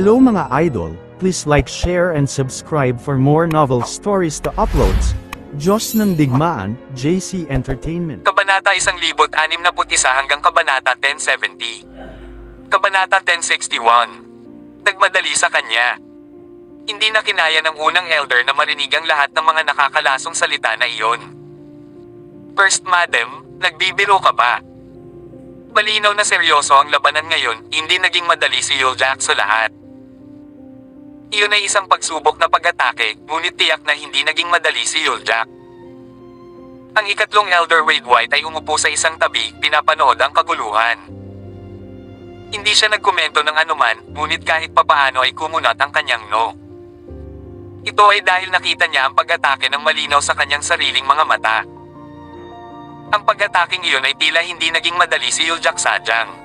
Hello mga idol, please like, share and subscribe for more novel stories to uploads. Diyos ng Digmaan, JC Entertainment. Kabanata 1061 hanggang Kabanata 1070. Kabanata 1061. Nagmadali sa kanya. Hindi na kinaya ng unang elder na marinig ang lahat ng mga nakakalasong salita na iyon. First Madam, nagbibiro ka ba? Malinaw na seryoso ang labanan ngayon, hindi naging madali si Yuljak sa lahat. Iyon ay isang pagsubok na pag-atake, ngunit tiyak na hindi naging madali si Yuljak. Ang ikatlong Elder Wade White ay umupo sa isang tabi, pinapanood ang kaguluhan. Hindi siya nagkomento ng anuman, ngunit kahit papaano ay kumunat ang kanyang no. Ito ay dahil nakita niya ang pag-atake ng malinaw sa kanyang sariling mga mata. Ang pag-ataking iyon ay tila hindi naging madali si Yuljak sadyang.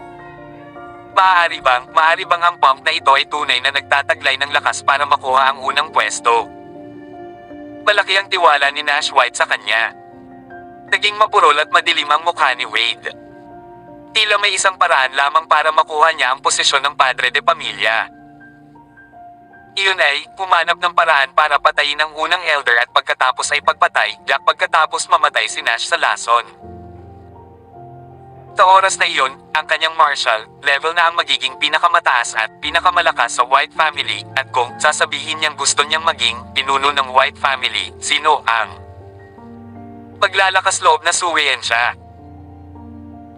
Maaari bang ang pump na ito ay tunay na nagtataglay ng lakas para makuha ang unang pwesto? Malaki ang tiwala ni Nash White sa kanya. Naging mapurol at madilim ang mukha ni Wade. Tila may isang paraan lamang para makuha niya ang posisyon ng padre de pamilya. Iyon ay, humanap ng paraan para patayin ang unang elder at pagkatapos ay pagpatay, Jack pagkatapos mamatay si Nash sa lason. Sa oras na iyon, ang kanyang marshal, level na ang magiging pinakamataas at pinakamalakas sa White family, at kung sasabihin niyang gusto niyang maging pinuno ng White family, sino ang maglalakas loob na suwiin siya?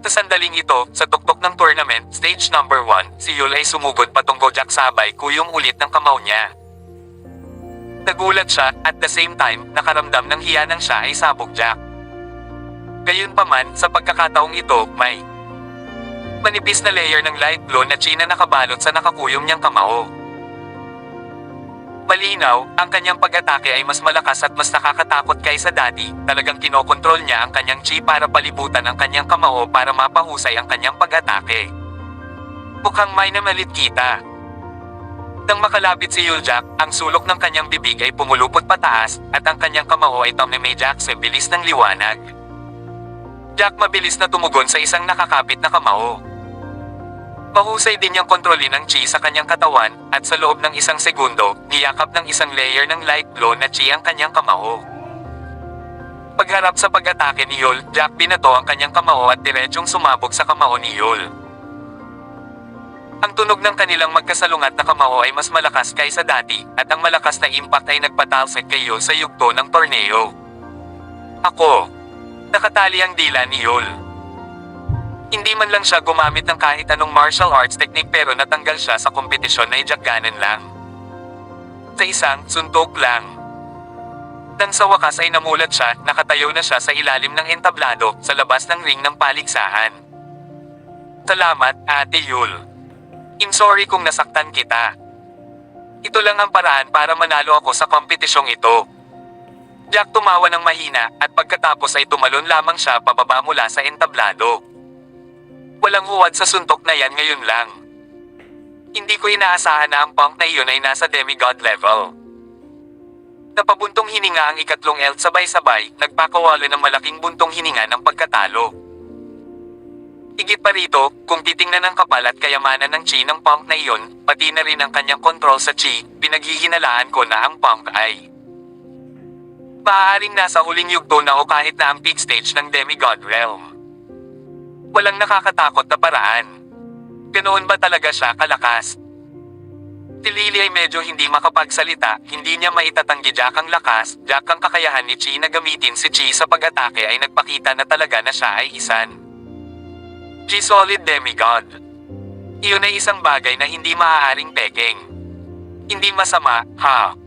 Sa sandaling ito, sa tuktok ng tournament, stage number 1, si Yul ay sumugod patungo Jack sabay kuyong ulit ng kamao niya. Nagulat siya, at the same time, nakaramdam ng hiya nang siya ay sabog Jack. Gayunpaman, sa pagkakataong ito, may manipis na layer ng light blue na chi na nakabalot sa nakakuyong niyang kamao. Malinaw, ang kanyang pag-atake ay mas malakas at mas nakakatakot kaysa dati, talagang kinokontrol niya ang kanyang chi para palibutan ang kanyang kamao para mapahusay ang kanyang pag-atake. Mukhang may namalit kita. Nang makalapit si Yuljak, ang sulok ng kanyang bibig ay pumulupot pataas, at ang kanyang kamao ay tamnay Jack sa bilis ng liwanag. Jack mabilis na tumugon sa isang nakakapit na kamao. Mahusay din niyang kontrolin ang chi sa kanyang katawan, at sa loob ng isang segundo, niyakap ng isang layer ng light glow na chi ang kanyang kamao. Pagharap sa pag-atake ni Yul, Jack binato ang kanyang kamao at diretsyong sumabog sa kamao ni Yul. Ang tunog ng kanilang magkasalungat na kamao ay mas malakas kaysa dati, at ang malakas na impact ay nagpatalsik kay Yul sa yugto ng torneo. Ako. Nakatali ang dila ni Yul. Hindi man lang siya gumamit ng kahit anong martial arts technique pero natanggal siya sa kompetisyon na ijagganan lang. Sa isang suntok lang. Nang sa wakas ay namulat siya, nakatayo na siya sa ilalim ng entablado, sa labas ng ring ng paligsahan. Salamat, Ate Yul. I'm sorry kung nasaktan kita. Ito lang ang paraan para manalo ako sa kompetisyong ito. Jack tumawa ng mahina, at pagkatapos ay tumalon lamang siya pababa mula sa entablado. Walang huwad sa suntok na yan ngayon lang. Hindi ko inaasahan na ang punk na iyon ay nasa demigod level. Napabuntong hininga ang ikatlong elt sabay-sabay, nagpakawala ng malaking buntong hininga ng pagkatalo. Higit pa rito, kung titingnan ang kapal at kayamanan ng chi ng punk na iyon, pati na rin ang kanyang kontrol sa chi, pinaghihinalaan ko na ang punk ay maaaring nasa huling yugto na o kahit na ang peak stage ng demigod realm. Walang nakakatakot na paraan. Ganoon ba talaga siya kalakas? Si Lily ay medyo hindi makapagsalita, hindi niya maitatanggi Jack ang lakas, Jack ang kakayahan ni Chi na gamitin si Chi sa pag-atake ay nagpakita na talaga na siya ay isan. Chi solid demigod. Iyon ay isang bagay na hindi maaaring peking. Hindi masama, ha?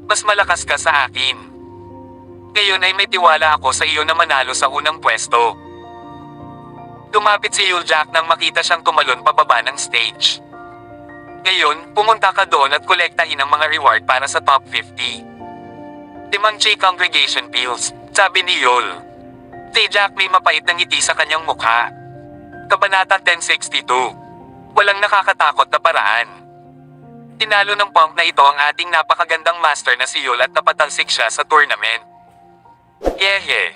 Mas malakas ka sa akin. Ngayon ay may tiwala ako sa iyo na manalo sa unang pwesto. Lumapit si Yuljak nang makita siyang tumalon pababa ng stage. Ngayon, pumunta ka doon at kolektahin ang mga reward para sa top 50. 5 Chi congregation pills, sabi ni Yul. Si Jack may mapait na ngiti sa kanyang mukha. Kabanata 1062. Walang nakakatakot na paraan. Tinalo ng punk na ito ang ating napakagandang master na si Yul at napatalsik siya sa tournament. Yehe.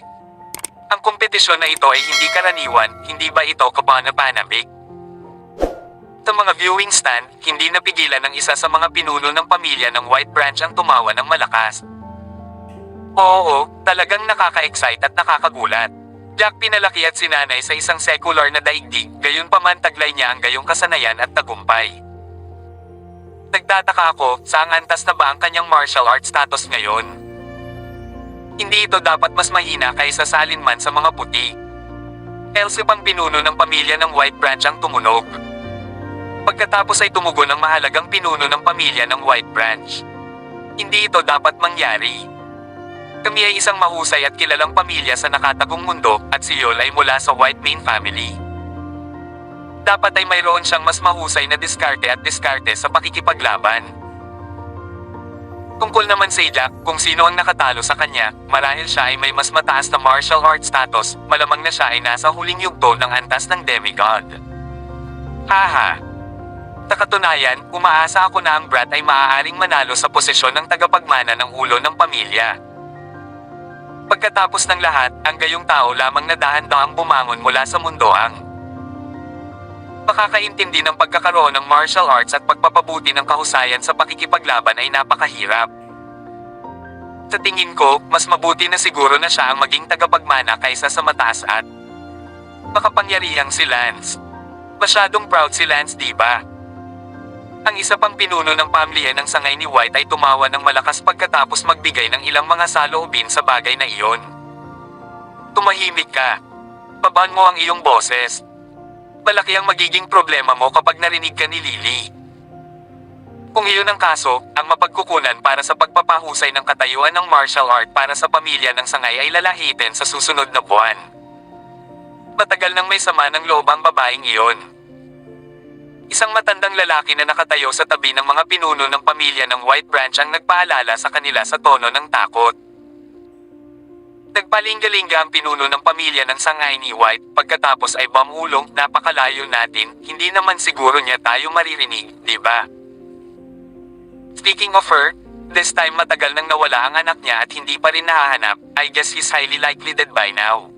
Ang kompetisyon na ito ay hindi karaniwan, hindi ba ito kapanabik? Sa mga viewing stand, hindi napigilan ng isa sa mga pinuno ng pamilya ng White Branch ang tumawa ng malakas. Oo, talagang nakaka-excite at nakakagulat. Jack pinalaki at sinanay sa isang secular na daigdig, gayunpaman taglay niya ang gayong kasanayan at tagumpay. Nagtataka ako, saang antas na ba ang kanyang martial arts status ngayon? Hindi ito dapat mas mahina kaysa sa alinman sa mga puti. Else pang pinuno ng pamilya ng White Branch ang tumunog. Pagkatapos ay tumugon ang mahalagang pinuno ng pamilya ng White Branch. Hindi ito dapat mangyari. Kami ay isang mahusay at kilalang pamilya sa nakatagong mundo at si Yol ay mula sa White Main family. Dapat ay mayroon siyang mas mahusay na diskarte at diskarte sa pakikipaglaban. Tungkol naman sa Jack, kung sino ang nakatalo sa kanya, marahil siya ay may mas mataas na martial arts status, malamang na siya ay nasa huling yugto ng antas ng demigod. Haha! Sa katunayan, umaasa ako na ang brat ay maaaring manalo sa posisyon ng tagapagmana ng ulo ng pamilya. Pagkatapos ng lahat, ang gayong tao lamang na dahan-dahang bumangon mula sa mundoang. Makakaintindi ng pagkakaroon ng martial arts at pagpapabuti ng kahusayan sa pakikipaglaban ay napakahirap. Sa tingin ko, mas mabuti na siguro na siya ang maging tagapagmana kaysa sa mataas at makapangyarihang si Lance. Masyadong proud si Lance, diba? Ang isa pang pinuno ng pamilya ng sangay ni White ay tumawa ng malakas pagkatapos magbigay ng ilang mga saloobin sa bagay na iyon. Tumahimik ka. Babaan mo ang iyong boses. Malaki ang magiging problema mo kapag narinig ka ni Lily. Kung iyon ang kaso, ang mapagkukunan para sa pagpapahusay ng katayuan ng martial art para sa pamilya ng sangay ay lalahitin sa susunod na buwan. Matagal nang may sama ng loob ang babaeng iyon. Isang matandang lalaki na nakatayo sa tabi ng mga pinuno ng pamilya ng White Branch ang nagpaalala sa kanila sa tono ng takot. Nagpalingga-lingga ang pinuno ng pamilya ng sangay ni White, pagkatapos ay bamulong, napakalayo natin, hindi naman siguro niya tayo maririnig, di ba? Speaking of her, this time matagal nang nawala ang anak niya at hindi pa rin nahahanap, I guess he's highly likely dead by now.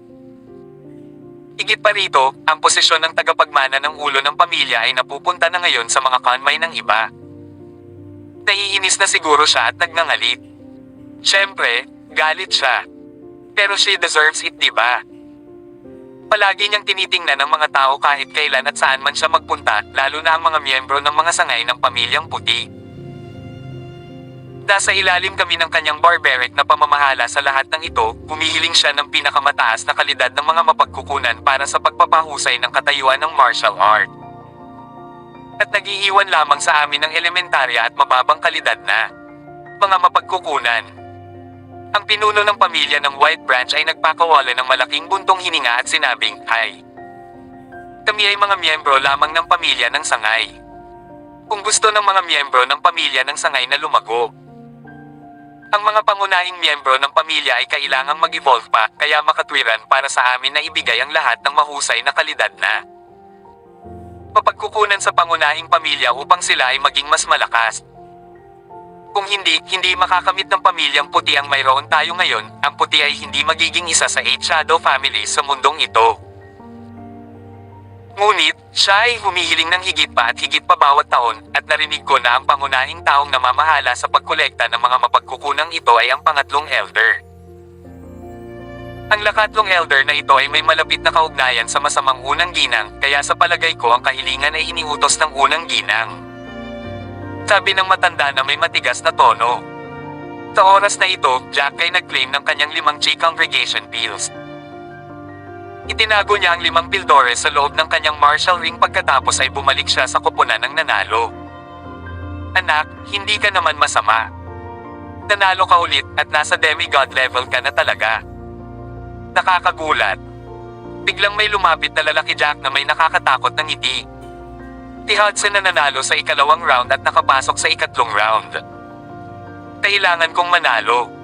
Higit pa rito, ang posisyon ng tagapagmana ng ulo ng pamilya ay napupunta na ngayon sa mga kanmay ng iba. Naiinis na siguro siya at nagngangalit. Siyempre, galit siya. Pero she deserves it, diba? Palagi niyang tinitingnan ng mga tao kahit kailan at saan man siya magpunta, lalo na ang mga miyembro ng mga sangay ng pamilyang puti. Nasa ilalim kami ng kanyang barbaric na pamamahala sa lahat ng ito, humihiling siya ng pinakamataas na kalidad ng mga mapagkukunan para sa pagpapahusay ng katayuan ng martial art. At nag-iiwan lamang sa amin ng elementarya at mababang kalidad na mga mapagkukunan. Ang pinuno ng pamilya ng White Branch ay nagpakawala ng malaking buntong hininga at sinabing, "Hi. Kami ay mga miyembro lamang ng pamilya ng sangay. Kung gusto ng mga miyembro ng pamilya ng sangay na lumago, ang mga pangunahing miyembro ng pamilya ay kailangang mag-evolve pa, kaya makatwiran para sa amin na ibigay ang lahat ng mahusay na kalidad na mapagkukunan sa pangunahing pamilya upang sila ay maging mas malakas. Kung hindi makakamit ng pamilyang puti ang mayroon tayo ngayon, ang puti ay hindi magiging isa sa 8 shadow families sa mundong ito." Ngunit, siya ay humihiling ng higit pa at higit pa bawat taon, at narinig ko na ang pangunahing taong namamahala sa pagkolekta ng mga mapagkukunang ito ay ang pangatlong elder. Ang lakatlong elder na ito ay may malapit na kaugnayan sa masamang unang ginang, kaya sa palagay ko ang kahilingan ay iniutos ng unang ginang. Sabi ng matanda na may matigas na tono. Sa oras na ito, Jack ay nag-claim ng kanyang 5 chi congregation pills. Itinago niya ang 5 pildores sa loob ng kanyang martial ring pagkatapos ay bumalik siya sa koponan ng nanalo. "Anak, hindi ka naman masama. Nanalo ka ulit at nasa demigod level ka na talaga." Nakakagulat. Biglang may lumapit na lalaki Jack na may nakakatakot na ngiti. Si Hudson na nanalo sa ikalawang round at nakapasok sa ikatlong round. Kailangan kong manalo.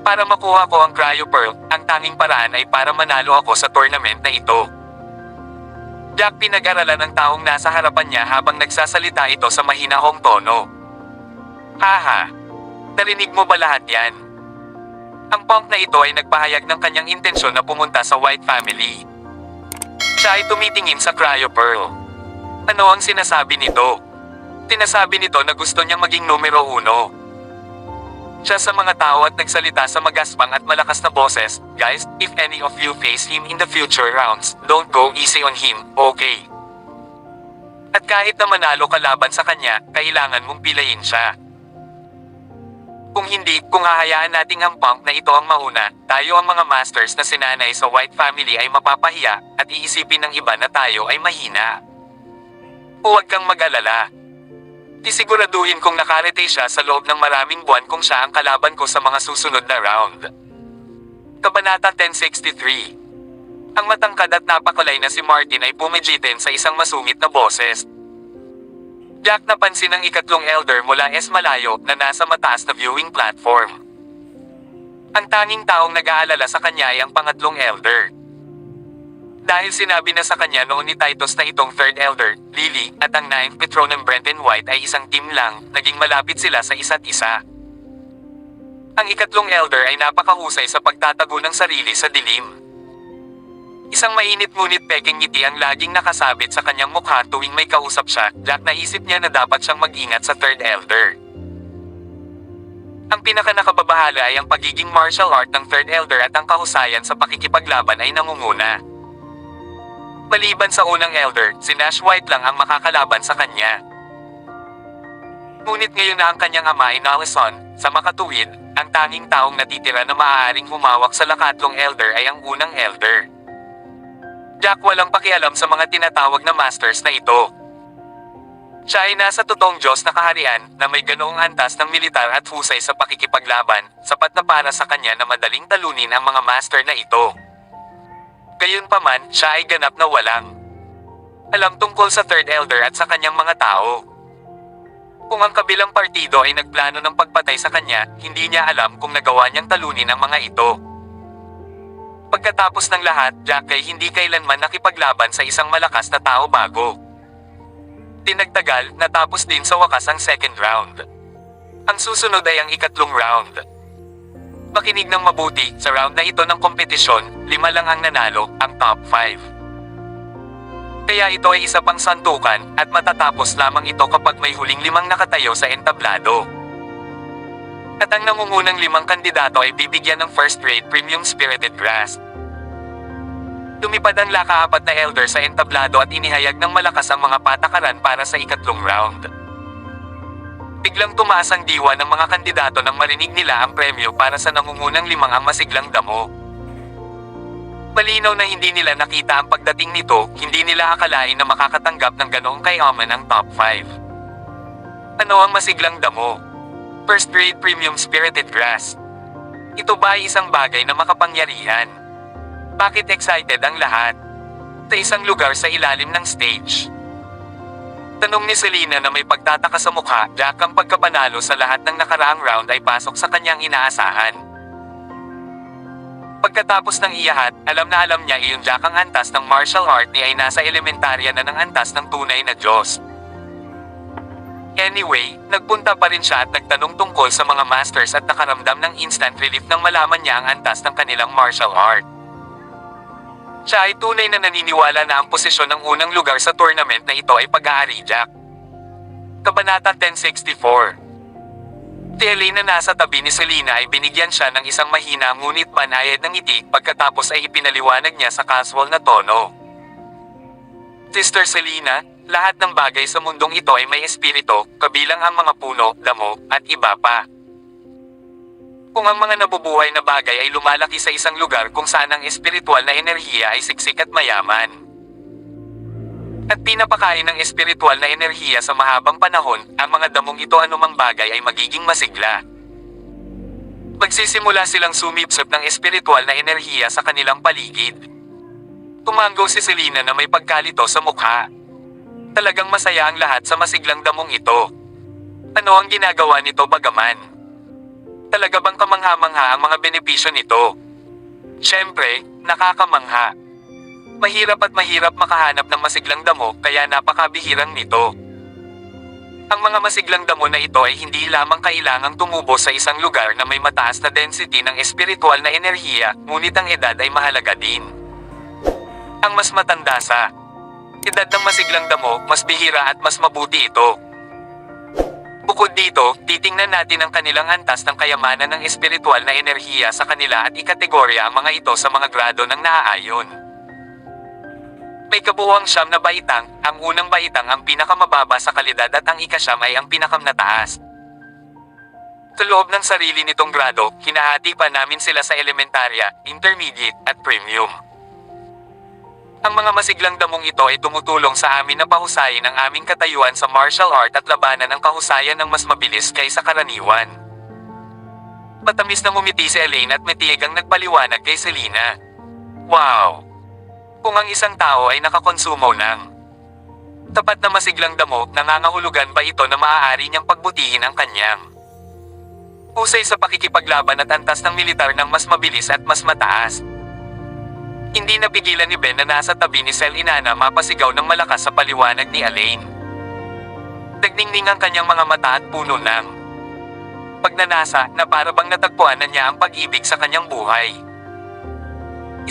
Para makuha ko ang Cryo Pearl, ang tanging paraan ay para manalo ako sa tournament na ito. Jack pinag-aralan ng taong nasa harapan niya habang nagsasalita ito sa mahinahong tono. "Haha. Narinig mo ba lahat yan?" Ang punk na ito ay nagpahayag ng kanyang intensyon na pumunta sa White family. Siya ay tumitingin sa Cryo Pearl. Ano ang sinasabi nito? Tinasabi nito na gusto niyang maging numero 1. Siya sa mga tao at nagsalita sa magaspang at malakas na boses, "Guys, if any of you face him in the future rounds, don't go easy on him, okay? At kahit na manalo ka laban sa kanya, kailangan mong pilayin siya. Kung hindi, kung hahayaan nating ang punk na ito ang mauna, tayo ang mga masters na sinanay sa White Family ay mapapahiya, at iisipin ng iba na tayo ay mahina. Huwag kang mag-alala. Tisiguraduhin kong nakarete siya sa loob ng maraming buwan kung siya ang kalaban ko sa mga susunod na round." Kabanata 1063. Ang matangkad at napakulay na si Martin ay pumijitin sa isang masungit na boses. Jack napansin ang ikatlong elder mula malayo na nasa mataas na viewing platform. Ang tanging taong nag-aalala sa kanya ay ang pangatlong elder. Dahil sinabi na sa kanya noon ni Titus na itong third elder, Lily, at ang ninth patron ng Brenton White ay isang team lang, naging malapit sila sa isa't isa. Ang ikatlong elder ay napakahusay sa pagtatago ng sarili sa dilim. Isang mainit ngunit peking ngiti ang laging nakasabit sa kanyang mukha tuwing may kausap siya. Jack naisip niya na dapat siyang mag-ingat sa third elder. Ang pinakanakababahala ay ang pagiging martial art ng third elder at ang kahusayan sa pakikipaglaban ay nangunguna. Maliban sa unang elder, si Nash White lang ang makakalaban sa kanya. Ngunit ngayon na ang kanyang ama ay Nalison, sa makatuwid, ang tanging taong natitira na maaaring humawak sa lakatlong elder ay ang unang elder. Jack walang pakialam sa mga tinatawag na masters na ito. Siya ay nasa totoong Diyos na kaharian na may ganoong antas ng militar at husay sa pakikipaglaban, sapat na para sa kanya na madaling talunin ang mga master na ito. Gayunpaman, siya ay ganap na walang alam tungkol sa third elder at sa kanyang mga tao. Kung ang kabilang partido ay nagplano ng pagpatay sa kanya, hindi niya alam kung nagawa niyang talunin ang mga ito. Pagkatapos ng lahat, Jack ay hindi kailanman nakipaglaban sa isang malakas na tao bago. Tinagtagal, natapos din sa wakas ang second round. Ang susunod ay ang ikatlong round. Makinig ng mabuti, sa round na ito ng kompetisyon, 5 lang ang nanalo, ang top 5. Kaya ito ay isa pang santukan, at matatapos lamang ito kapag may huling 5 nakatayo sa entablado. At ang nangungunang 5 kandidato ay bibigyan ng first-rate premium spirited grass. Lumipad ang laka-4 na elder sa entablado at inihayag ng malakas ang mga patakaran para sa ikatlong round. Biglang tumaas ang diwa ng mga kandidato nang marinig nila ang premyo para sa nangungunang 5 ang masiglang damo. Malinaw na hindi nila nakita ang pagdating nito, hindi nila akalain na makakatanggap ng ganoong kayaman ang top 5. Ano ang masiglang damo? First grade premium spirited grass. Ito ba ay isang bagay na makapangyarihan? Bakit excited ang lahat? Sa isang lugar sa ilalim ng stage. Tanong ni Selena na may pagtataka sa mukha, Jack ang pagkapanalo sa lahat ng nakaraang round ay pasok sa kanyang inaasahan. Pagkatapos ng iyahat, alam na alam niya iyon Jack ang antas ng martial art ni ay nasa elementarya na ng antas ng tunay na Diyos. Anyway, nagpunta pa rin siya at nagtanong tungkol sa mga masters at nakaramdam ng instant relief nang malaman niya ang antas ng kanilang martial art. Siya ay tunay na naniniwala na ang posisyon ng unang lugar sa tournament na ito ay pag-aari Jack. Kabanata 1064. Si Elena na nasa tabi ni Selena ay binigyan siya ng isang mahina ngunit banayad ng ngiti pagkatapos ay ipinaliwanag niya sa casual na tono. Sister Selena, lahat ng bagay sa mundong ito ay may espiritu, kabilang ang mga puno, damo, at iba pa. Kung ang mga nabubuhay na bagay ay lumalaki sa isang lugar kung saan ang espiritual na enerhiya ay siksik at mayaman, at pinapakain ng espiritual na enerhiya sa mahabang panahon, ang mga damong ito anumang bagay ay magiging masigla. Magsisimula silang sumipsip ng espiritual na enerhiya sa kanilang paligid. Tumanggo si Selena na may pagkalito sa mukha. Talagang masaya ang lahat sa masiglang damong ito. Ano ang ginagawa nito bagaman? Talaga bang kamangha-mangha ang mga benepisyo nito? Siyempre, nakakamangha. Mahirap at mahirap makahanap ng masiglang damo kaya napakabihirang nito. Ang mga masiglang damo na ito ay hindi lamang kailangang tumubo sa isang lugar na may mataas na density ng espiritual na enerhiya, ngunit ang edad ay mahalaga din. Ang mas matanda sa Edad ng masiglang damo, mas bihira at mas mabuti ito. Bukod dito, titingnan natin ang kanilang antas ng kayamanan ng espiritual na enerhiya sa kanila at ikategorya ang mga ito sa mga grado ng naaayon. May kabuuang 9 na baitang, ang unang baitang ang pinakamababa sa kalidad at ang ika-9 ay ang pinakamataas. Sa loob ng sarili nitong grado, hinahati pa namin sila sa elementarya, intermediate, at premium. Ang mga masiglang damong ito ay tumutulong sa amin na pahusayin ang aming katayuan sa martial art at labanan ang kahusayan ng mas mabilis kaysa karaniwan. Matamis na ngumiti si Elaine at matiig ang nagpaliwanag kay Selena. Wow! Kung ang isang tao ay nakakonsumo ng tapat na masiglang damo, nangangahulugan ba ito na maaari niyang pagbutihin ang kanyang husay sa pakikipaglaban at antas ng militar ng mas mabilis at mas mataas? Hindi napigilan ni Ben na nasa tabi ni Selena mapasigaw ng malakas sa paliwanag ni Elaine. Nagningning ang kanyang mga mata at puno ng pagnanasa na para bang natagpuan na niya ang pag-ibig sa kanyang buhay.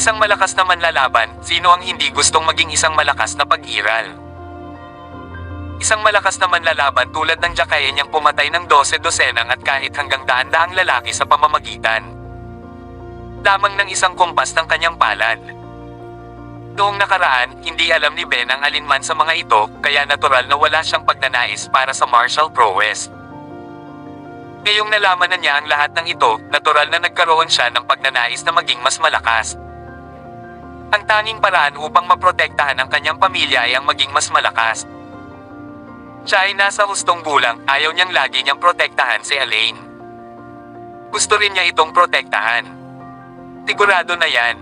Isang malakas na manlalaban, sino ang hindi gustong maging isang malakas na pag-iral? Isang malakas na manlalaban tulad ng Jakaya niyang pumatay ng 12 dosenang at kahit hanggang daan-daang lalaki sa pamamagitan lamang ng isang kumpas ng kanyang palad. Noong nakaraan, hindi alam ni Ben ang alinman sa mga ito, kaya natural na wala siyang pagnanais para sa martial prowess. Ngayong nalaman na niya ang lahat ng ito, natural na nagkaroon siya ng pagnanais na maging mas malakas. Ang tanging paraan upang maprotektahan ang kanyang pamilya ay ang maging mas malakas. Siya ay nasa hustong gulang, ayaw niyang lagi niyang protektahan si Elaine. Gusto rin niya itong protektahan. Sigurado na yan.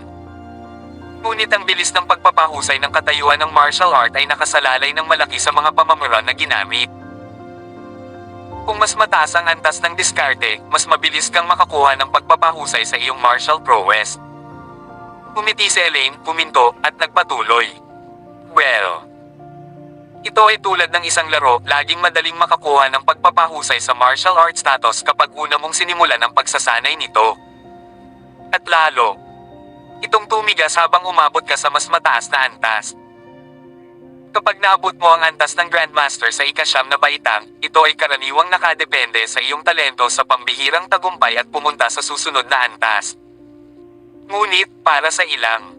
Ngunit ang bilis ng pagpapahusay ng katayuan ng martial art ay nakasalalay ng malaki sa mga pamamaraan na ginamit. Kung mas mataas ang antas ng diskarte, mas mabilis kang makakuha ng pagpapahusay sa iyong martial prowess. Umiti si Elaine, puminto, at nagpatuloy. Well, ito ay tulad ng isang laro, laging madaling makakuha ng pagpapahusay sa martial art status kapag una mong sinimulan ang pagsasanay nito. At lalo, itong tumigas habang umabot ka sa mas mataas na antas. Kapag naabot mo ang antas ng Grandmaster sa ika-9 na baitang, ito ay karaniwang nakadepende sa iyong talento sa pambihirang tagumpay at pumunta sa susunod na antas. Ngunit, para sa ilang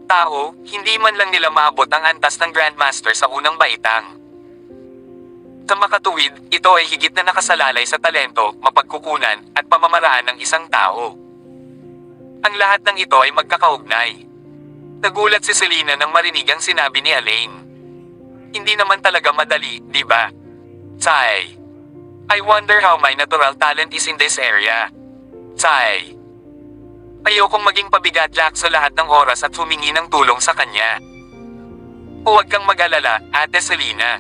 tao, hindi man lang nila maabot ang antas ng Grandmaster sa unang baitang. Sa makatuwid, ito ay higit na nakasalalay sa talento, mapagkukunan, at pamamaraan ng isang tao. Ang lahat ng ito ay magkakaugnay. Nagulat si Selena nang marinig ang sinabi ni Elaine. Hindi naman talaga madali, di ba? Sigh. I wonder how my natural talent is in this area. Sigh. Ayokong maging pabigat Jack sa lahat ng oras at humingi ng tulong sa kanya. Huwag kang mag-alala, Ate Selena.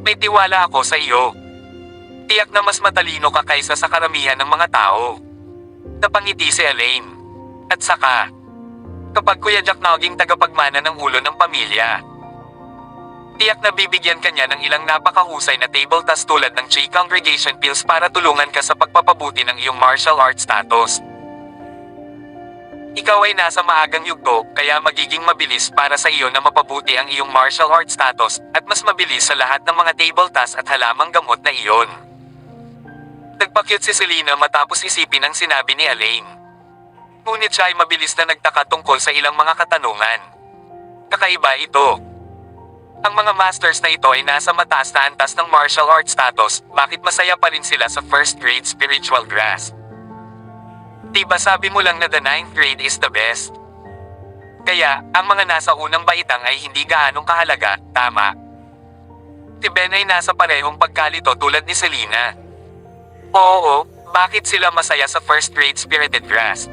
May tiwala ako sa iyo. Tiyak na mas matalino ka kaysa sa karamihan ng mga tao. Napangiti si Elaine. At saka, kapag Kuya Jack naging tagapagmana ng ulo ng pamilya, tiyak na bibigyan ka niya ng ilang napakahusay na table task tulad ng Chi Congregation Pills para tulungan ka sa pagpapabuti ng iyong martial art status. Ikaw ay nasa maagang yugto, kaya magiging mabilis para sa iyo na mapabuti ang iyong martial art status, at mas mabilis sa lahat ng mga table tasks at halamang gamot na iyon. Nagpakyut si Selena matapos isipin ang sinabi ni Elaine. Ngunit siya ay mabilis na nagtaka tungkol sa ilang mga katanungan. Kakaiba ito. Ang mga masters na ito ay nasa mataas na antas ng martial art status, bakit masaya pa rin sila sa first grade spiritual grasp? Diba sabi mo lang na the 9th grade is the best? Kaya, ang mga nasa unang baitang ay hindi gaanong kahalaga, tama? Si Ben ay nasa parehong pagkalito tulad ni Selena. Oo, bakit sila masaya sa first grade spirited grasp?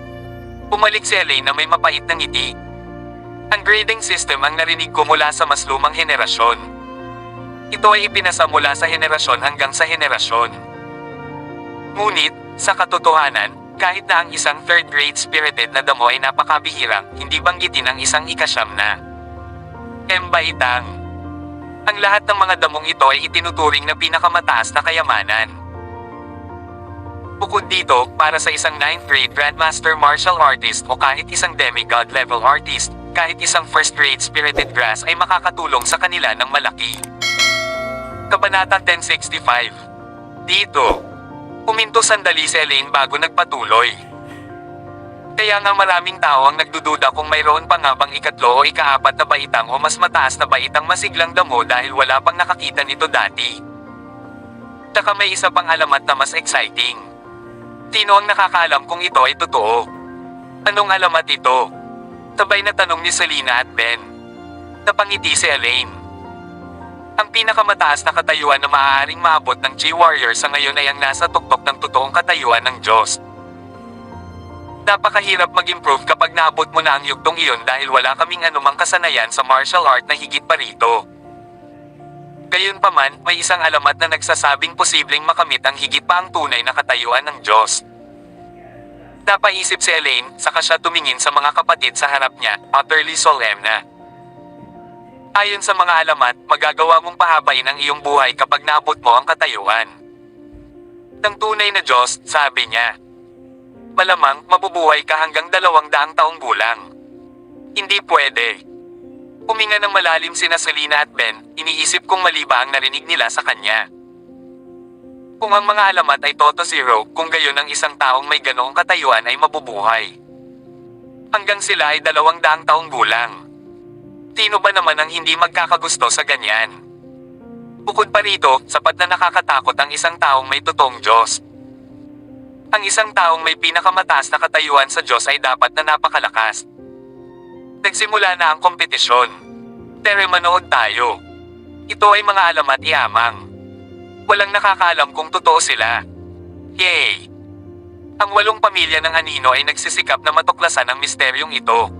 Pumalik si Elaine na may mapait na ngiti. Ang grading system ang narinig ko mula sa mas lumang henerasyon. Ito ay ipinasa mula sa henerasyon hanggang sa henerasyon. Ngunit, sa katotohanan, kahit na ang isang third grade spirited na damo ay napakabihirang, hindi banggitin ang isang ika-9 na baitang. Ang lahat ng mga damong ito ay itinuturing na pinakamataas na kayamanan. Bukod dito, para sa isang 9th grade Grandmaster Martial Artist o kahit isang demigod level artist, kahit isang first-grade spirited grass ay makakatulong sa kanila ng malaki. Kabanata 1065. Dito, huminto sandali si Elaine bago nagpatuloy. Kaya nga maraming tao ang nagdududa kung mayroon pa nga bang ikatlo o ikaapat na baitang o mas mataas na baitang masiglang damo dahil wala pang nakakita nito dati. Tsaka may isa pang alamat na mas exciting. Sino ang nakakaalam kung ito ay totoo? Anong alamat ito? Sabay na tanong ni Selena at Ben. Napangiti si Elaine. Ang pinakamataas na katayuan na maaaring maabot ng G-Warrior sa ngayon ay ang nasa tuktok ng totoong katayuan ng Diyos. Napakahirap mag-improve kapag naabot mo na ang yugtong iyon dahil wala kaming anumang kasanayan sa martial art na higit pa rito. Gayunpaman, may isang alamat na nagsasabing posibleng makamit ang higit pa ang tunay na katayuan ng Diyos. Napaisip si Elaine, saka siya tumingin sa mga kapatid sa harap niya, utterly solemn na. Ayon sa mga alamat, magagawa mong pahabain ang iyong buhay kapag naabot mo ang katayuan ng tunay na Diyos, sabi niya. Malamang, mabubuhay ka hanggang 200 taong gulang. Hindi pwede. Huminga ng malalim sina Selena at Ben, iniisip kung mali ba ang narinig nila sa kanya. Kung ang mga alamat ay toto zero, kung gayon ang isang taong may ganoong katayuan ay mabubuhay hanggang sila ay 200 taong gulang. Sino ba naman ang hindi magkakagusto sa ganyan? Bukod pa rito, sapat na nakakatakot ang isang taong may totoong Diyos. Ang isang taong may pinakamataas na katayuan sa Diyos ay dapat na napakalakas. Nagsimula na ang kompetisyon. Tere, manood tayo. Ito ay mga alamat iamang. Walang nakakaalam kung totoo sila. Yay! Ang 8 pamilya ng Anino ay nagsisikap na matuklasan ang misteryong ito.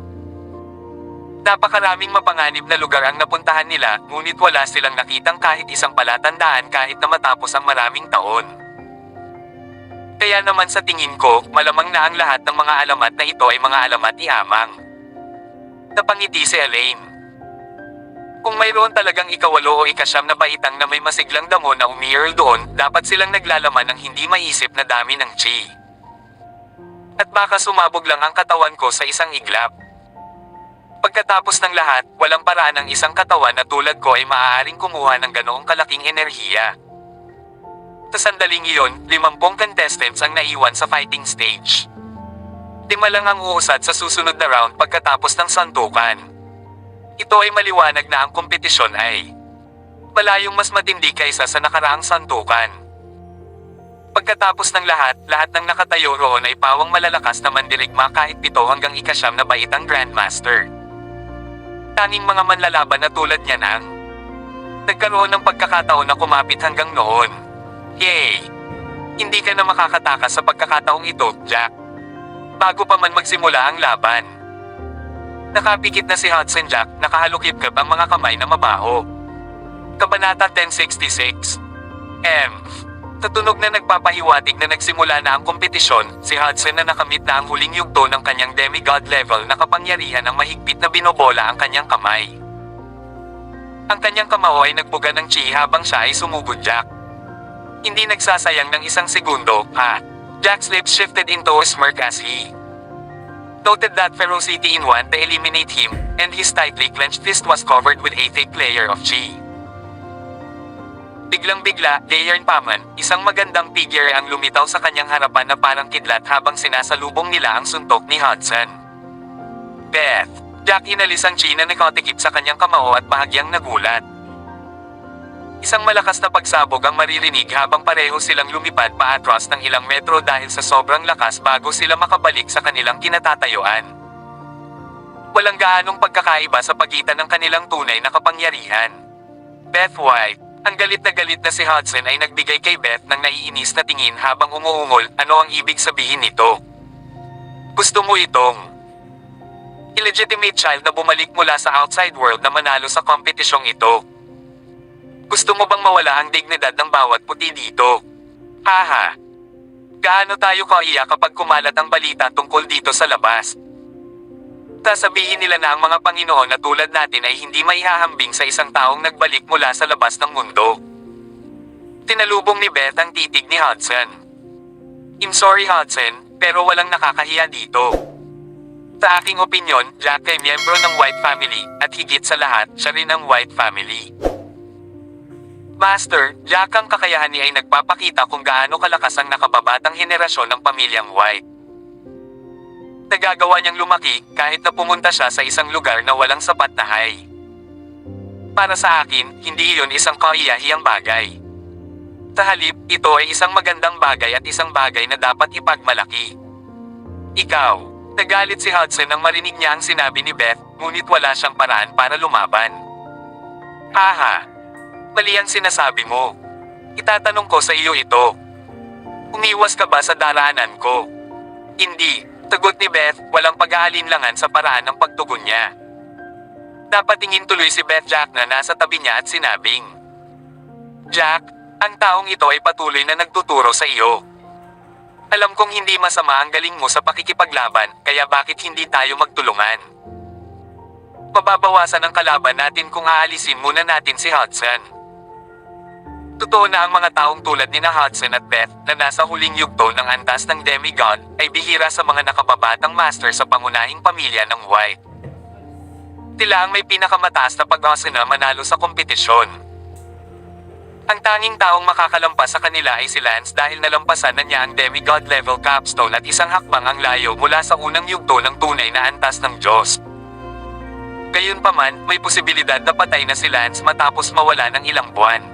Napakaraming mapanganib na lugar ang napuntahan nila, ngunit wala silang nakitang kahit isang palatandaan kahit na matapos ang maraming taon. Kaya naman sa tingin ko, malamang na ang lahat ng mga alamat na ito ay mga alamat iamang. Napangiti si Elaine. Kung mayroon talagang ikawalo o ikasyam na baitang na may masiglang damo na umiirl doon, dapat silang naglalaman ng hindi maisip na dami ng chi. At baka sumabog lang ang katawan ko sa isang iglap. Pagkatapos ng lahat, walang paraan ang isang katawan na tulad ko ay maaaring kumuha ng ganoong kalaking enerhiya. Sa sandaling iyon, 50 contestants ang naiwan sa fighting stage. 5 lang ang uusad sa susunod na round pagkatapos ng santukan. Ito ay maliwanag na ang kompetisyon ay malayong mas matindi kaysa sa nakaraang santukan. Pagkatapos ng lahat ng nakatayo roon ay pawang malalakas na mandirigma kahit 7 hanggang 9 na baitang Grandmaster. Tanging mga manlalaban na tulad niya nang nagkaroon ng pagkakataon na kumapit hanggang noon. Yay! Hindi ka na makakatakas sa pagkakataong ito, Jack. Bago pa man magsimula ang laban. Nakapikit na si Hudson Jack, nakahalukip-kap ang mga kamay na mabaho. Kabanata 1066. Sa tunog na nagpapahiwatig na nagsimula na ang kompetisyon, si Hudson na nakamit na ang huling yugto ng kanyang demigod level na kapangyarihan ang mahigpit na binobola ang kanyang kamay. Ang kanyang kamao ay nagbuga ng chi habang siya ay sumugod Jack. Hindi nagsasayang ng isang segundo, ha? Jack's lips shifted into a smirk as he noted that ferocity in one to eliminate him, and his tightly clenched fist was covered with a thick layer of chi. Biglang-bigla, Dayan Paman, isang magandang figure ang lumitaw sa kanyang harapan na parang kidlat habang sinasalubong nila ang suntok ni Hudson. Beth! Jack inalis ang chi na nakatikip sa kanyang kamao at bahagyang nagulat. Isang malakas na pagsabog ang maririnig habang pareho silang lumipad paatras ng ilang metro dahil sa sobrang lakas bago sila makabalik sa kanilang kinatatayuan. Walang gaanong pagkakaiba sa pagitan ng kanilang tunay na kapangyarihan. Beth White, ang galit na si Hudson ay nagbigay kay Beth ng naiinis na tingin habang umuungol, ano ang ibig sabihin nito? Gusto mo itong illegitimate child na bumalik mula sa outside world na manalo sa kompetisyong ito? Gusto mo bang mawala ang dignidad ng bawat puti dito? Haha! Gaano tayo kaiyak kapag kumalat ang balita tungkol dito sa labas? Sasabihin nila na ang mga Panginoon na tulad natin ay hindi maihahambing sa isang taong nagbalik mula sa labas ng mundo. Tinalubong ni Beth ang titig ni Hudson. I'm sorry Hudson, pero walang nakakahiya dito. Sa aking opinyon, Jack ay miyembro ng White Family, at higit sa lahat, siya rin ang White Family. Master, Jack ang kakayahan niya ay nagpapakita kung gaano kalakas ang nakababatang henerasyon ng pamilyang White. Nagagawa niyang lumaki, kahit na pumunta siya sa isang lugar na walang sapat na hay. Para sa akin, hindi iyon isang kaiyahiyang bagay. Sa halip, ito ay isang magandang bagay at isang bagay na dapat ipagmalaki. Ikaw, nagalit si Hudson nang marinig niya ang sinabi ni Beth, ngunit wala siyang paraan para lumaban. Haha, mali ang sinasabi mo. Itatanong ko sa iyo ito. Umiwas ka ba sa daraanan ko? Hindi, sagot ni Beth, walang pag-aalinlangan sa paraan ng pagtugon niya. Napatingin tuloy si Beth Jack na nasa tabi niya at sinabing, Jack, ang taong ito ay patuloy na nagtuturo sa iyo. Alam kong hindi masama ang galing mo sa pakikipaglaban, kaya bakit hindi tayo magtulungan? Mababawasan ang kalaban natin kung aalisin muna natin si Hudson. Totoo na ang mga taong tulad ni na Hudson at Beth na nasa huling yugto ng antas ng demigod ay bihira sa mga nakababatang master sa pangunahing pamilya ng White. Tila ang may pinakamataas na pag-asa na manalo sa kompetisyon. Ang tanging taong makakalampas sa kanila ay si Lance dahil nalampasan na niya ang demigod level capstone at isang hakbang ang layo mula sa unang yugto ng tunay na antas ng Diyos. Gayunpaman, may posibilidad na patay na si Lance matapos mawala ng ilang buwan.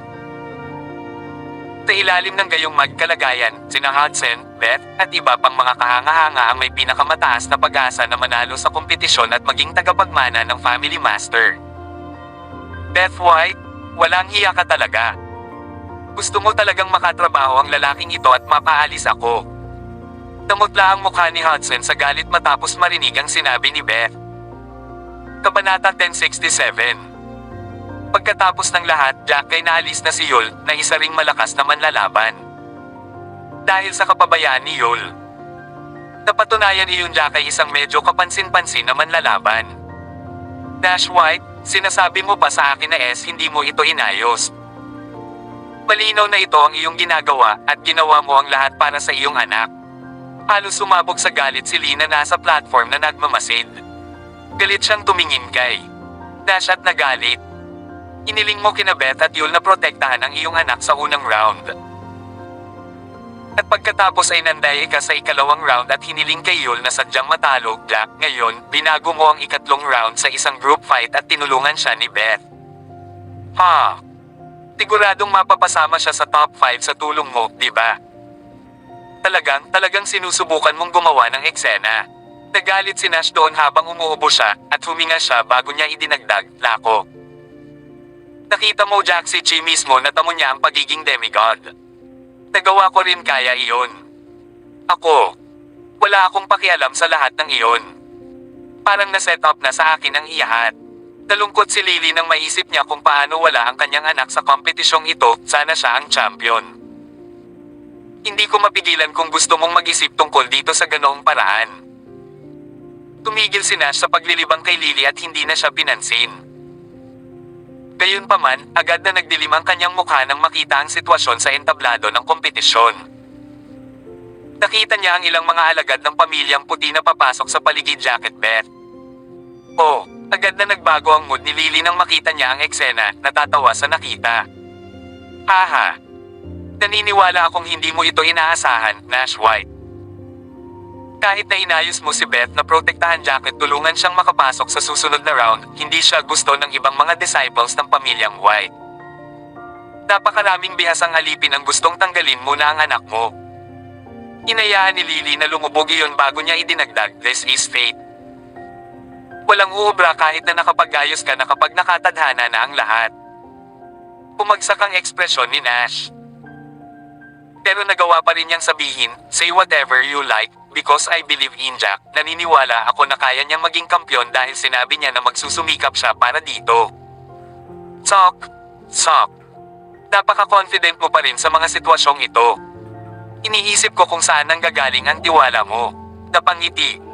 Sa ilalim ng gayong magkalagayan, sina Hudson, Beth, at iba pang mga kahanga-hanga ang may pinakamataas na pag-asa na manalo sa kompetisyon at maging tagapagmana ng Family Master. Beth White, walang hiya ka talaga. Gusto mo talagang makatrabaho ang lalaking ito at mapaalis ako. Namutla ang mukha ni Hudson sa galit matapos marinig ang sinabi ni Beth. Kabanata 1067. Pagkatapos ng lahat, Jack ay naalis na si Yul, na isa ring malakas na manlalaban. Dahil sa kapabayaan ni Yul, napatunayan ni Jack ay isang medyo kapansin-pansin na manlalaban. Dash White, sinasabi mo ba sa akin na hindi mo ito inayos? Malinaw na ito ang iyong ginagawa at ginawa mo ang lahat para sa iyong anak. Halos sumabog sa galit si Lee na nasa platform na nagmamasid. Galit siyang tumingin kay Dash at nagalit. Iniling mo kina Beth at Yul na protektahan ang iyong anak sa unang round. At pagkatapos ay nandaye ka sa ikalawang round at hiniling kay Yul na sadyang matalo, Jack. Ngayon, binago mo ang ikatlong round sa isang group fight at tinulungan siya ni Beth. Ha? Siguradong mapapasama siya sa top 5 sa tulong mo, di ba? Talagang sinusubukan mong gumawa ng eksena. Nagalit si Nash doon habang umuubo siya, at huminga siya bago niya idinagdag, lako. Nakita mo Jack si Chi mismo na tamo niya ang pagiging demigod. Nagawa ko rin kaya iyon. Ako, wala akong pakialam sa lahat ng iyon. Parang na-set up na sa akin ang iyahat. Nalungkot si Lily nang maisip niya kung paano wala ang kanyang anak sa kompetisyong ito, sana siya ang champion. Hindi ko mapigilan kung gusto mong mag-isip tungkol dito sa ganoong paraan. Tumigil si Nash sa paglilibang kay Lily at hindi na siya pinansin. Gayunpaman, agad na nagdilim ang kanyang mukha nang makita ang sitwasyon sa entablado ng kompetisyon. Nakita niya ang ilang mga alagad ng pamilyang puti na papasok sa paligid Jack at Beth. Oh, agad na nagbago ang mood ni Lily nang makita niya ang eksena, natatawa sa nakita. Haha. Naniniwala akong hindi mo ito inaasahan, Nash White. Kahit na inayos mo si Beth na protektahan Jack at tulungan siyang makapasok sa susunod na round, hindi siya gusto ng ibang mga disciples ng pamilyang White. Napakaraming bihasang alipin ang gustong tanggalin mo na ang anak mo. Inayaan ni Lily na lumubog iyon bago niya idinagdag, this is fate. Walang uubra kahit na nakapag-ayos ka na kapag nakatadhana na ang lahat. Pumagsak ang ekspresyon ni Nash. Pero nagawa pa rin niyang sabihin, say whatever you like, because I believe in Jack. Naniniwala ako na kaya niyang maging kampyon dahil sinabi niya na magsusumikap siya para dito. Sok. Napaka-confident mo pa rin sa mga sitwasyong ito. Iniisip ko kung saan nanggagaling ang tiwala mo. Napangiti.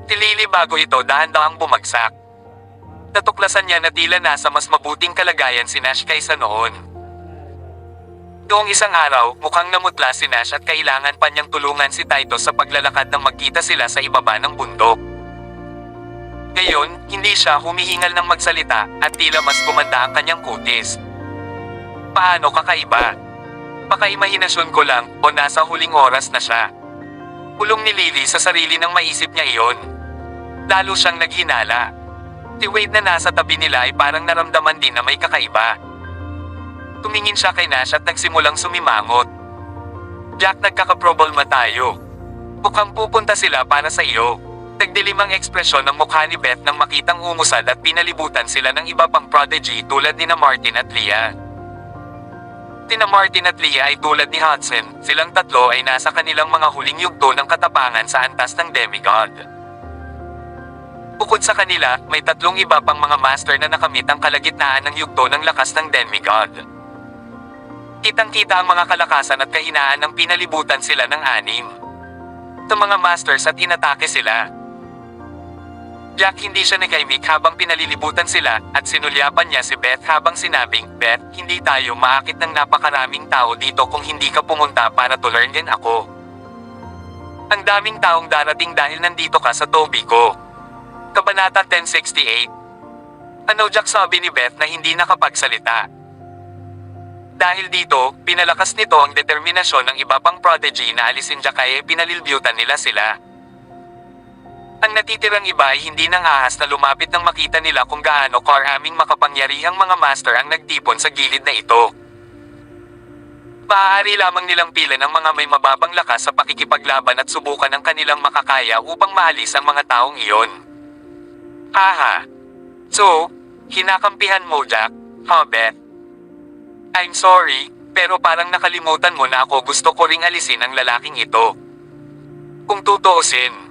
Tilili bago ito dahan-dahang bumagsak. Natuklasan niya na tila nasa mas mabuting kalagayan si Nash kaysa noon. Noong isang araw, mukhang namutla si Nash at kailangan pa niyang tulungan si Titus sa paglalakad nang magkita sila sa ibaba ng bundok. Ngayon, hindi siya humihingal ng magsalita at tila mas gumanda ang kanyang kutis. Paano kakaiba? Baka imahinasyon ko lang o nasa huling oras na siya. Pulong ni Lily sa sarili nang maisip niya iyon. Lalo siyang naghinala. Si Wade na nasa tabi nila ay parang naramdaman din na may kakaiba. Tumingin siya kay Nash at nagsimulang sumimangot. Jack, nagkakaproblema tayo. Mukhang pupunta sila para sa iyo. Nagdilim ang ekspresyon ng mukha ni Beth nang makitang umusad at pinalibutan sila ng iba pang prodigy tulad ni Martin at Leah. Tina Martin at Leah ay tulad ni Hudson, silang tatlo ay nasa kanilang mga huling yugto ng katapangan sa antas ng demigod. Bukod sa kanila, may tatlong iba pang mga master na nakamit ang kalagitnaan ng yugto ng lakas ng demigod. Kitang-kita ang mga kalakasan at kahinaan ng pinalibutan sila ng anim. Sa mga masters at inatake sila. Jack, hindi siya nagkaimik habang pinalilibutan sila at sinulyapan niya si Beth habang sinabing, Beth, hindi tayo maakit ng napakaraming tao dito kung hindi ka pumunta para to learn din ako. Ang daming taong darating dahil nandito ka sa Toby ko. Kabanata 1068. Ano, Jack, sabi ni Beth na hindi nakapagsalita. Dahil dito, pinalakas nito ang determinasyon ng iba pang prodigy na alisin Jack ay pinalilbyutan nila sila. Ang natitirang iba ay hindi nang ahas na lumapit nang makita nila kung gaano karaming makapangyarihang mga master ang nagtipon sa gilid na ito. Maaari lamang nilang pila ng mga may mababang lakas sa pakikipaglaban at subukan ang kanilang makakaya upang maalis ang mga taong iyon. Haha. So, kinakampihan mo, Jack? Ha, Beth? I'm sorry, pero parang nakalimutan mo na ako gusto ko ring alisin ang lalaking ito. Kung tutuusin,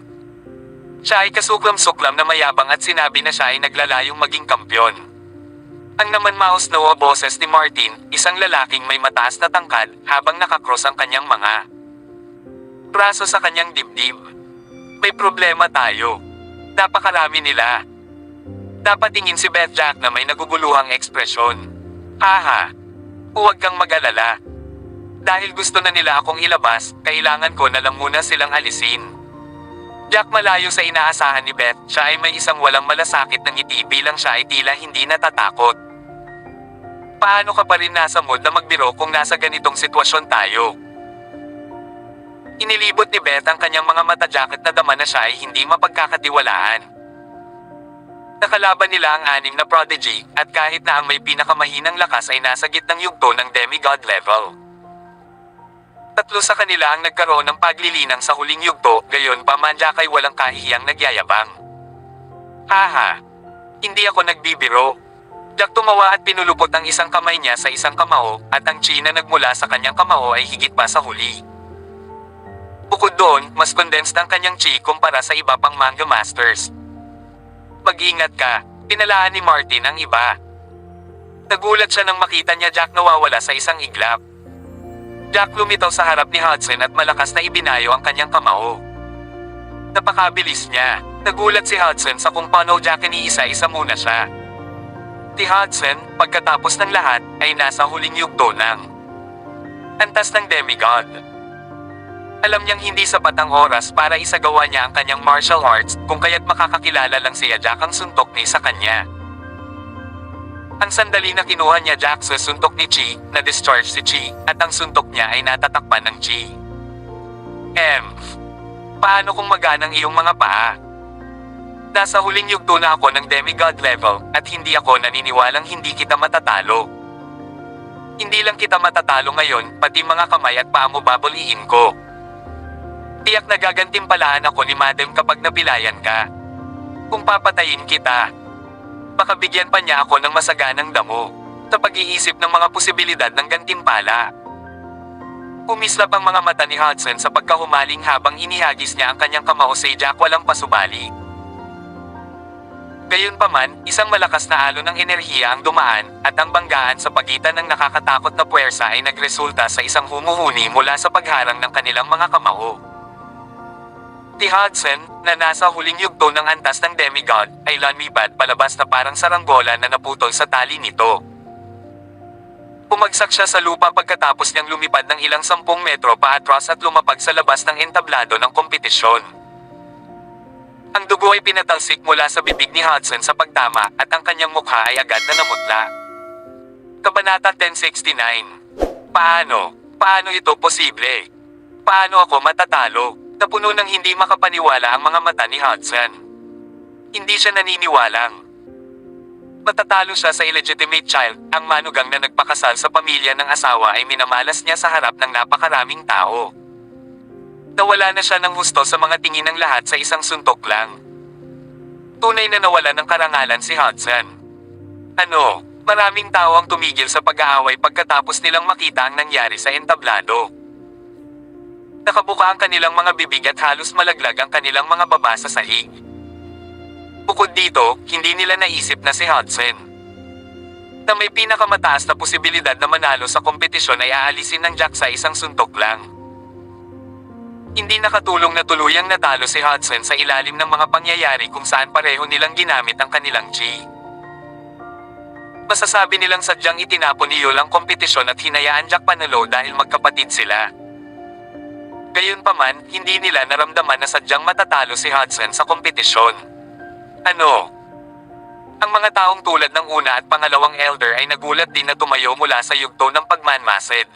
siya ay kasuklam-suklam na mayabang at sinabi na siya ay naglalayong maging kampyon. Ang naman maos na boses ni Martin, isang lalaking may mataas na tangkad habang nakakross ang kanyang mga braso sa kanyang dibdib. May problema tayo. Napakarami nila. Dapat tingin si Beth Jack na may naguguluhang ekspresyon. Haha. Huwag kang mag-alala. Dahil gusto na nila akong ilabas, kailangan ko na lang muna silang alisin. Jack, malayo sa inaasahan ni Beth, siya ay may isang walang malasakit na ngiti bilang siya ay tila hindi natatakot. Paano ka pa rin nasa mood na magbiro kung nasa ganitong sitwasyon tayo? Inilibot ni Beth ang kanyang mga mata, Jack, at nadama na siya ay hindi mapagkakatiwalaan. Nakalaban nila ang anim na prodigy, at kahit na ang may pinakamahinang lakas ay nasa gitnang yugto ng demigod level. Tatlo sa kanila ang nagkaroon ng paglilinang sa huling yugto, gayon pa man Jack ay walang kahihiyang nagyayabang. Haha. Hindi ako nagbibiro. Jack tumawa at pinulupot ang isang kamay niya sa isang kamao, at ang chi na nagmula sa kanyang kamao ay higit pa sa huli. Bukod doon, mas condensed ang kanyang chi kumpara sa iba pang manga masters. Mag-ingat ka, pinalaan ni Martin ang iba. Nagulat siya nang makita niya Jack nawawala sa isang iglap. Jack lumitaw sa harap ni Hudson at malakas na ibinayo ang kanyang kamao. Napakabilis niya. Nagulat si Hudson sa kung paano Jack iniisa-isa muna siya. Si Hudson, pagkatapos ng lahat, ay nasa huling yugto ng antas ng demigod. Alam niyang hindi sapat ang oras para isagawa niya ang kanyang martial arts, kung kaya't makakakilala lang siya Jack ang suntok ni sa kanya. Ang sandali na kinuha niya Jack sa suntok ni Chi, na-discharge si Chi, at ang suntok niya ay natatakpan ng Chi. Paano kung maganang iyong mga paa? Nasa huling yugto na ako ng demigod level, at hindi ako naniniwalang hindi kita matatalo. Hindi lang kita matatalo ngayon, pati mga kamay at paa mo babuliin ko. Tiyak na gagantimpalaan ako ni Madam kapag napilayan ka. Kung papatayin kita, baka bigyan pa niya ako ng masaganang damo, sa pag-iisip ng mga posibilidad ng gantimpala. Umislap ang mga mata ni Hudson sa pagkahumaling habang inihagis niya ang kanyang kamao sa Jack walang pasubali. Gayunpaman, isang malakas na alon ng enerhiya ang dumaan, at ang banggaan sa pagitan ng nakakatakot na puwersa ay nagresulta sa isang humuhuni mula sa pagharang ng kanilang mga kamao. Si Hudson, na nasa huling yugto ng antas ng demigod, ay lumipad palabas na parang saranggola na naputol sa tali nito. Pumagsak siya sa lupa pagkatapos niyang lumipad ng ilang 10 metro paatras at lumapag sa labas ng entablado ng kompetisyon. Ang dugo ay pinatalsik mula sa bibig ni Hudson sa pagtama at ang kanyang mukha ay agad na namutla. Kabanata 1069. Paano? Paano ito posible? Paano ako matatalo? Napuno ng hindi makapaniwala ang mga mata ni Hudson. Hindi siya naniniwalang matatalo siya sa illegitimate child. Ang manugang na nagpakasal sa pamilya ng asawa ay minamalas niya sa harap ng napakaraming tao. Nawala na siya ng husto sa mga tingin ng lahat sa isang suntok lang. Tunay na nawala ng karangalan si Hudson. Maraming tao ang tumigil sa pag-aaway pagkatapos nilang makita ang nangyari sa entablado. Nakabuka ang kanilang mga bibig at halos malaglag ang kanilang mga baba sa sahig. Bukod dito, hindi nila naisip na si Hudson, na may pinakamataas na posibilidad na manalo sa kompetisyon, ay aalisin ng Jack sa isang suntok lang. Hindi nakatulong na tuluyang natalo si Hudson sa ilalim ng mga pangyayari kung saan pareho nilang ginamit ang kanilang chi. Masasabi nilang sadyang itinapon ni Yul ang kompetisyon at hinayaan Jack panalo dahil magkapatid sila. Gayunpaman, hindi nila naramdaman na sadyang matatalo si Hudson sa kompetisyon. Ang mga taong tulad ng una at pangalawang elder ay nagulat din na tumayo mula sa yugto ng pagmanmasid.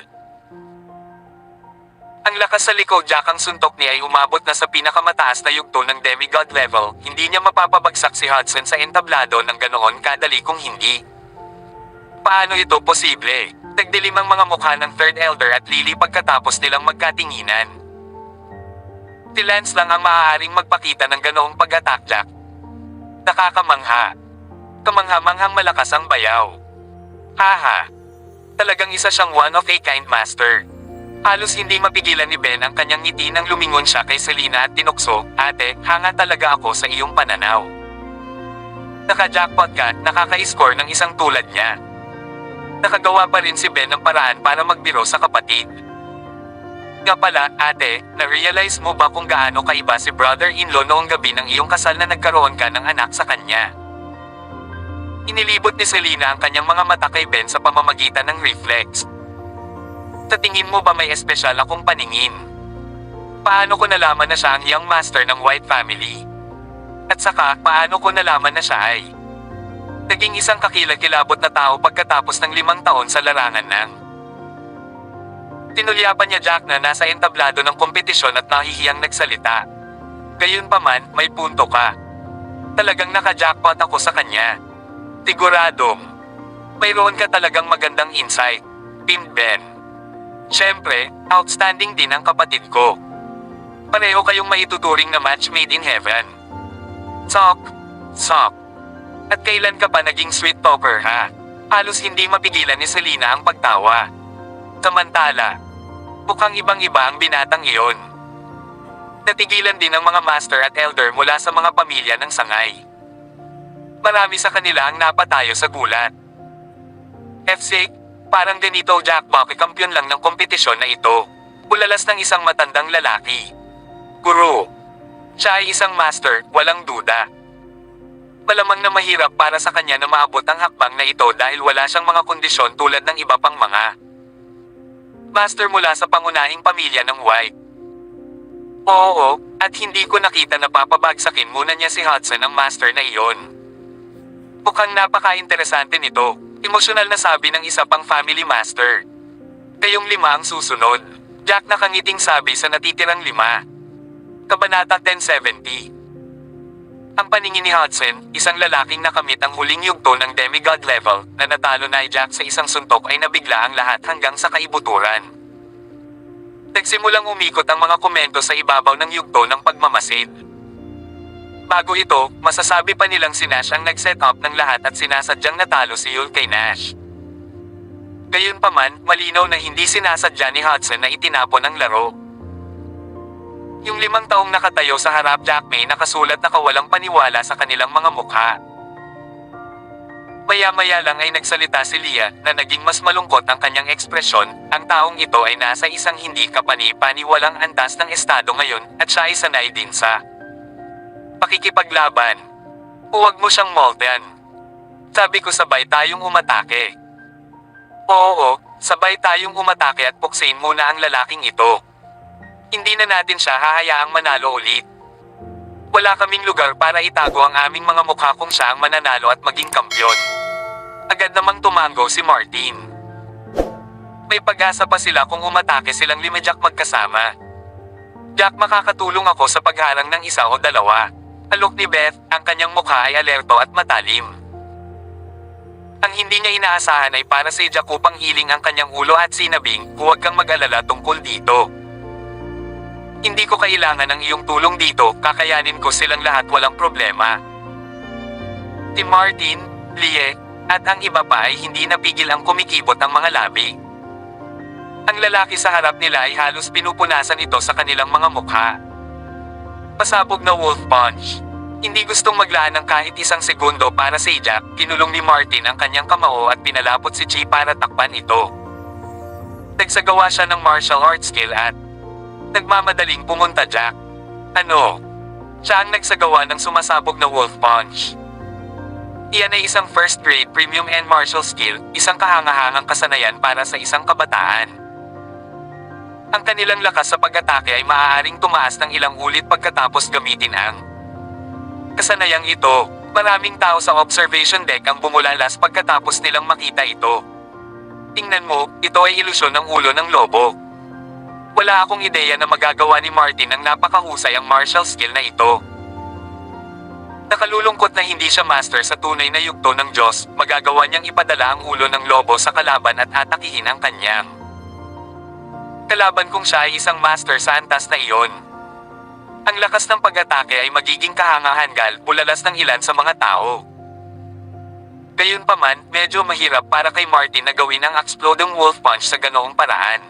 Ang lakas sa likod Jack, ang suntok niya ay umabot na sa pinakamataas na yugto ng demigod level. Hindi niya mapapabagsak si Hudson sa entablado ng ganoon kadali kung hindi. Paano ito posible? Nagdilim ang mga mukha ng third elder at Lily pagkatapos nilang magkatinginan. Si Lance lang ang maaaring magpakita ng ganoong pag-attack, Jack. Nakakamangha. Kamangha-manghang malakas ang bayaw. Haha. Talagang isa siyang one of a kind master. Halos hindi mapigilan ni Ben ang kanyang ngiti nang lumingon siya kay Selena at tinukso, "Ate, hanga talaga ako sa iyong pananaw." Naka-jackpot ka, nakaka-score ng isang tulad niya. Nakagawa pa rin si Ben ng paraan para magbiro sa kapatid. Nga pala, ate, na-realize mo ba kung gaano kaiba si brother-in-law noong gabi ng iyong kasal na nagkaroon ka ng anak sa kanya? Inilibot ni Selena ang kanyang mga mata kay Ben sa pamamagitan ng reflex. Sa tingin mo ba may espesyal akong paningin? Paano ko nalaman na siya ang young master ng White family? At saka, paano ko nalaman na siya ay naging isang kakilakilabot na tao pagkatapos ng 5 taon sa larangan ng tinulyapan niya Jack na nasa entablado ng kompetisyon at nahihiyang nagsalita. Gayunpaman, may punto ka. Talagang naka-jackpot ako sa kanya. Siguradong mayroon ka talagang magandang insight, Team Ben. Siyempre, outstanding din ang kapatid ko. Pareho kayong maituturing na match made in heaven. Sok. At kailan ka pa naging sweet talker, ha? Halos hindi mapigilan ni Selena ang pagtawa. Samantala, mukhang ibang-iba ang binatang iyon. Natigilan din ang mga master at elder mula sa mga pamilya ng sangay. Marami sa kanila ang napatayo sa gulat. F-sake, parang ganito Jack, kampiyon lang ng kompetisyon na ito. Bulalas ng isang matandang lalaki. Guru. Siya ay isang master, walang duda. Malamang na mahirap para sa kanya na maabot ang hakbang na ito dahil wala siyang mga kondisyon tulad ng iba pang mga master mula sa pangunahing pamilya ng White. Oo, at hindi ko nakita na papabagsakin muna niya si Hudson ang master na iyon. Mukhang napaka-interesante nito, emosyonal na sabi ng isa pang family master. Kayong 5 ang susunod, Jack nakangiting sabi sa natitirang 5. Kabanata 1070. Ang paningin ni Hudson, isang lalaking nakamit ang huling yugto ng demigod level, na natalo na Jack sa isang suntok ay nabigla ang lahat hanggang sa kaibuturan. Nagsimulang umikot ang mga komento sa ibabaw ng yugto ng pagmamasid. Bago ito, masasabi pa nilang si Nash ang nag-set up ng lahat at sinasadyang natalo si Yul kay Nash. Gayunpaman, malinaw na hindi sinasadya ni Hudson na itinapon ang laro. Yung 5 taong nakatayo sa harap Jack may nakasulat na kawalang paniwala sa kanilang mga mukha. Maya-maya lang ay nagsalita si Leah na naging mas malungkot ang kanyang ekspresyon. Ang taong ito ay nasa isang hindi kapani-paniwalang antas ng estado ngayon at siya ay sanay din sa pakikipaglaban. Huwag mo siyang molten. Sabi ko sabay tayong umatake. Oo, sabay tayong umatake at puksain muna ang lalaking ito. Hindi na natin siya hahayaang manalo ulit. Wala kaming lugar para itago ang aming mga mukha kung siya ang mananalo at maging kampyon. Agad namang tumango si Martin. May pag-asa pa sila kung umatake silang lima Jack magkasama. Jack, makakatulong ako sa pagharang ng isa o dalawa. Alok ni Beth, ang kanyang mukha ay alerto at matalim. Ang hindi niya inaasahan ay para si Jack upang hiling ang kanyang ulo at sinabing, huwag kang mag-alala tungkol dito. Hindi ko kailangan ng iyong tulong dito, kakayanin ko silang lahat, walang problema. Si Martin, Lie, at ang iba pa ay hindi napigil ang kumikibot ang mga labi. Ang lalaki sa harap nila ay halos pinupunasan ito sa kanilang mga mukha. Pasabog na wolf punch. Hindi gustong maglaan ng kahit isang segundo para sa Jack, kinulong ni Martin ang kanyang kamao at pinalapot si Chi para takpan ito. Nagsagawa siya ng martial arts skill at nagmamadaling pumunta Jack. Ano? Siya ang nagsagawa ng sumasabog na wolf punch. Iyan ay isang first grade premium and martial skill, isang kahangahangang kasanayan para sa isang kabataan. Ang kanilang lakas sa pag-atake ay maaaring tumaas ng ilang ulit pagkatapos gamitin ang kasanayang ito. Maraming tao sa observation deck ang bumulalas pagkatapos nilang makita ito. Tingnan mo, ito ay ilusyon ng ulo ng lobo. Wala akong ideya na magagawa ni Martin ang napakahusay ang martial skill na ito. Nakalulungkot na hindi siya master sa tunay na yugto ng Diyos, magagawa niyang ipadala ang ulo ng lobo sa kalaban at atakihin ang kanyang kalaban kung siya ay isang master sa antas na iyon. Ang lakas ng pag-atake ay magiging kahangahangal, bulalas ng ilan sa mga tao. Gayunpaman, medyo mahirap para kay Martin na gawin ang exploding wolf punch sa ganoong paraan.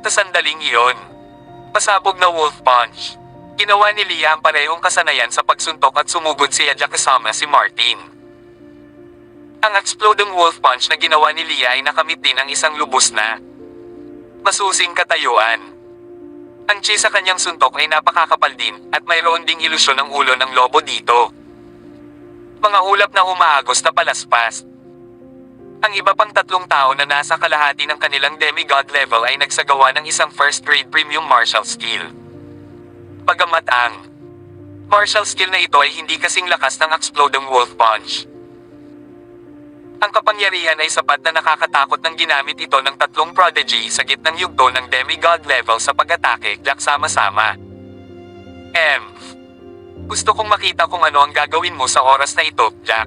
Sa sandaling iyon, pasabog na wolf punch. Ginawa ni Lia ang parehong kasanayan sa pagsuntok at sumugod siya Jack kasama si Martin. Ang exploding wolf punch na ginawa ni Lia ay nakamit din ang isang lubos na masusing katayuan. Ang chi sa kanyang suntok ay napakakapal din, at mayroon ding ilusyon ng ulo ng lobo dito. Mga ulap na umaagos na palaspas. Ang iba pang tatlong tao na nasa kalahati ng kanilang demigod level ay nagsagawa ng isang first grade premium martial skill. Bagamat ang martial skill na ito ay hindi kasing lakas ng exploding wolf punch. Ang kapangyarihan ay sapat na nakakatakot nang ginamit ito ng tatlong prodigy sa gitnang yugto ng demigod level sa pag-atake, Jack sama-sama. Gusto kong makita kung ano ang gagawin mo sa oras na ito, Jack.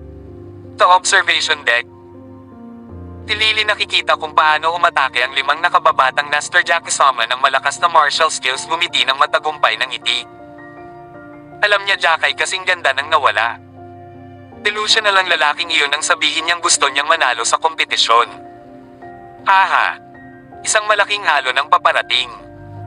Sa observation deck, Tilili nakikita kung paano umatake ang limang nakababatang Master Jack kasama ng malakas na martial skills, ngumiti ng matagumpay ng ngiti. Alam niya Jack ay kasing ganda nang nawala. Delusional ang lalaking iyon nang sabihin niyang gusto niyang manalo sa kompetisyon. Haha! Isang malaking halo ng paparating.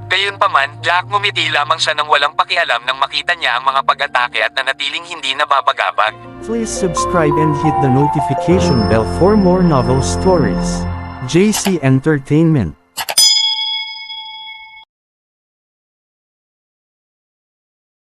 Gayunpaman, Jack ngumiti lamang siya nang walang pakialam nang makita niya ang mga pag-atake at nanatiling hindi nababagabag. Please subscribe and hit the notification bell for more novel stories. JC Entertainment.